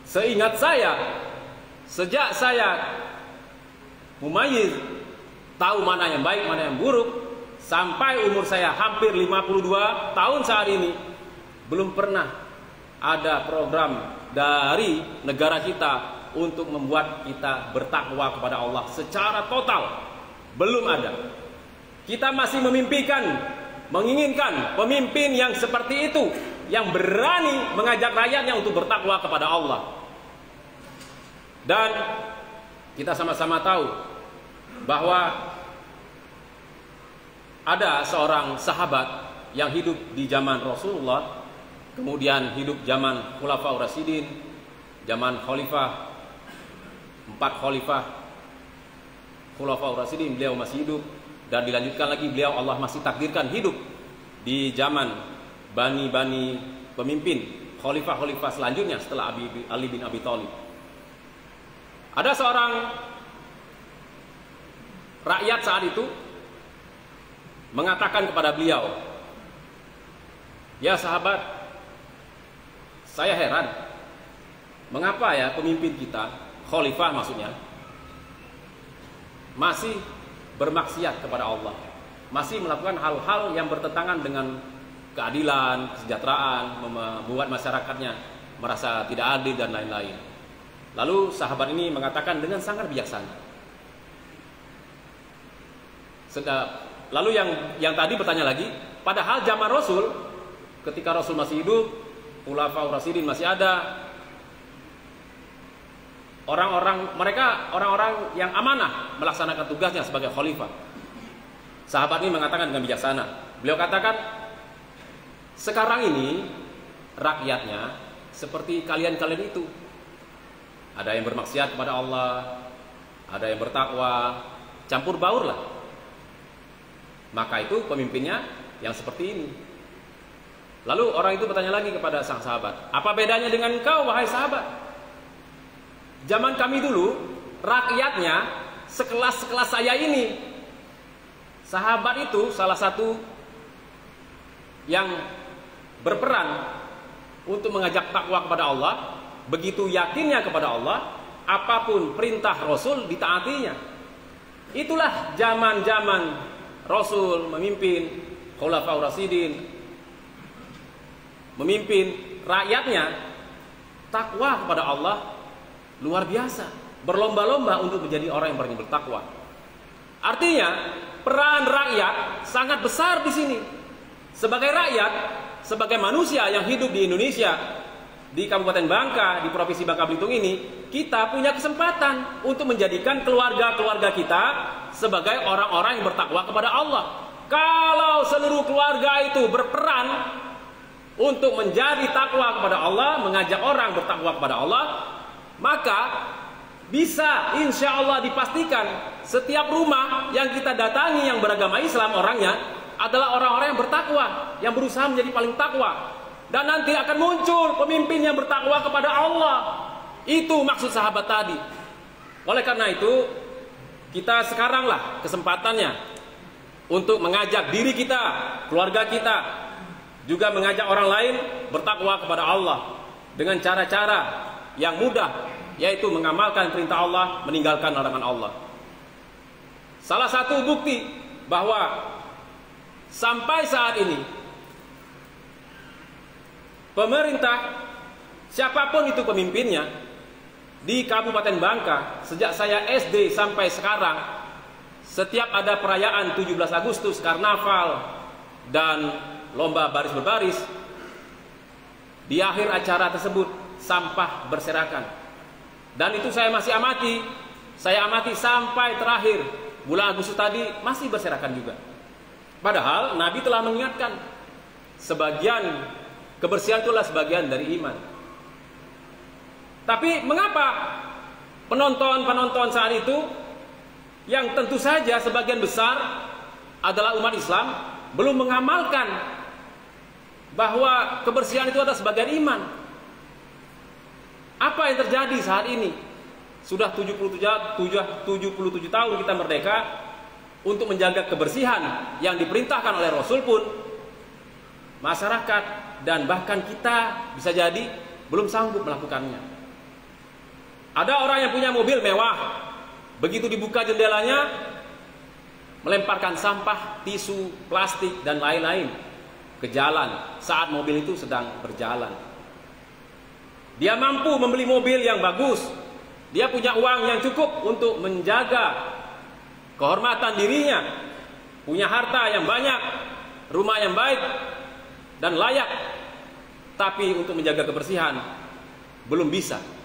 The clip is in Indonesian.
Seingat saya, sejak saya mumayyiz, tahu mana yang baik, mana yang buruk, sampai umur saya hampir 52 tahun saat ini, belum pernah ada program dari negara kita untuk membuat kita bertakwa kepada Allah secara total. Belum ada. Kita masih memimpikan, menginginkan pemimpin yang seperti itu, yang berani mengajak rakyatnya untuk bertakwa kepada Allah. Dan kita sama-sama tahu bahwa ada seorang sahabat yang hidup di zaman Rasulullah, kemudian hidup zaman Khulafaur Rasyidin, zaman khalifah, 4 khalifah Khulafaur Rasyidin, beliau masih hidup, dan dilanjutkan lagi beliau Allah masih takdirkan hidup di zaman bani pemimpin khalifah-khalifah selanjutnya setelah Ali bin Abi Thalib. Ada seorang rakyat saat itu mengatakan kepada beliau, "Ya sahabat, saya heran, mengapa ya pemimpin kita, khalifah maksudnya, masih bermaksiat kepada Allah, masih melakukan hal-hal yang bertentangan dengan keadilan, kesejahteraan, membuat masyarakatnya merasa tidak adil dan lain-lain." Lalu sahabat ini mengatakan dengan sangat bijaksana. Lalu yang tadi bertanya lagi, padahal zaman Rasul, ketika Rasul masih hidup, Khulafaur Rasyidin masih ada, orang-orang yang amanah melaksanakan tugasnya sebagai khalifah. Sahabat ini mengatakan dengan bijaksana. Beliau katakan, sekarang ini rakyatnya seperti kalian-kalian itu. Ada yang bermaksiat kepada Allah, ada yang bertakwa, campur baur lah. Maka itu pemimpinnya yang seperti ini. Lalu orang itu bertanya lagi kepada sang sahabat, "Apa bedanya dengan engkau, wahai sahabat? Zaman kami dulu, rakyatnya sekelas saya ini." Sahabat itu salah satu yang berperan untuk mengajak takwa kepada Allah. Begitu yakinnya kepada Allah, apapun perintah Rasul ditaatinya. Itulah zaman-zaman Rasul memimpin Khulafaur Rasyidin, memimpin rakyatnya takwa kepada Allah luar biasa, berlomba-lomba untuk menjadi orang yang paling bertakwa. Artinya peran rakyat sangat besar di sini. Sebagai rakyat, sebagai manusia yang hidup di Indonesia, di Kabupaten Bangka, di Provinsi Bangka Belitung ini, kita punya kesempatan untuk menjadikan keluarga-keluarga kita sebagai orang-orang yang bertakwa kepada Allah. Kalau seluruh keluarga itu berperan untuk menjadi takwa kepada Allah, mengajak orang bertakwa kepada Allah, maka bisa insya Allah dipastikan setiap rumah yang kita datangi yang beragama Islam orangnya adalah orang-orang yang bertakwa, yang berusaha menjadi paling takwa. Dan nanti akan muncul pemimpin yang bertakwa kepada Allah. Itu maksud sahabat tadi. Oleh karena itu, kita sekaranglah kesempatannya untuk mengajak diri kita, keluarga kita, juga mengajak orang lain bertakwa kepada Allah dengan cara-cara yang mudah, yaitu mengamalkan perintah Allah, meninggalkan larangan Allah. Salah satu bukti bahwa sampai saat ini pemerintah, siapapun itu pemimpinnya, di Kabupaten Bangka, sejak saya SD sampai sekarang, setiap ada perayaan 17 Agustus, karnaval, dan lomba baris berbaris, di akhir acara tersebut, sampah berserakan. Dan itu saya masih amati, sampai terakhir, bulan Agustus tadi, masih berserakan juga. Padahal Nabi telah mengingatkan, kebersihan itulah sebagian dari iman. Tapi mengapa penonton saat itu, yang tentu saja sebagian besar adalah umat Islam, belum mengamalkan bahwa kebersihan itu adalah sebagian iman? Apa yang terjadi saat ini? Sudah 77 tahun kita merdeka, untuk menjaga kebersihan yang diperintahkan oleh Rasul pun, masyarakat dan bahkan kita bisa jadi belum sanggup melakukannya. Ada orang yang punya mobil mewah, begitu dibuka jendelanya, melemparkan sampah, tisu, plastik, dan lain-lain ke jalan saat mobil itu sedang berjalan. Dia mampu membeli mobil yang bagus, dia punya uang yang cukup untuk menjaga kehormatan dirinya, punya harta yang banyak, rumah yang baik dan layak, tapi untuk menjaga kebersihan belum bisa.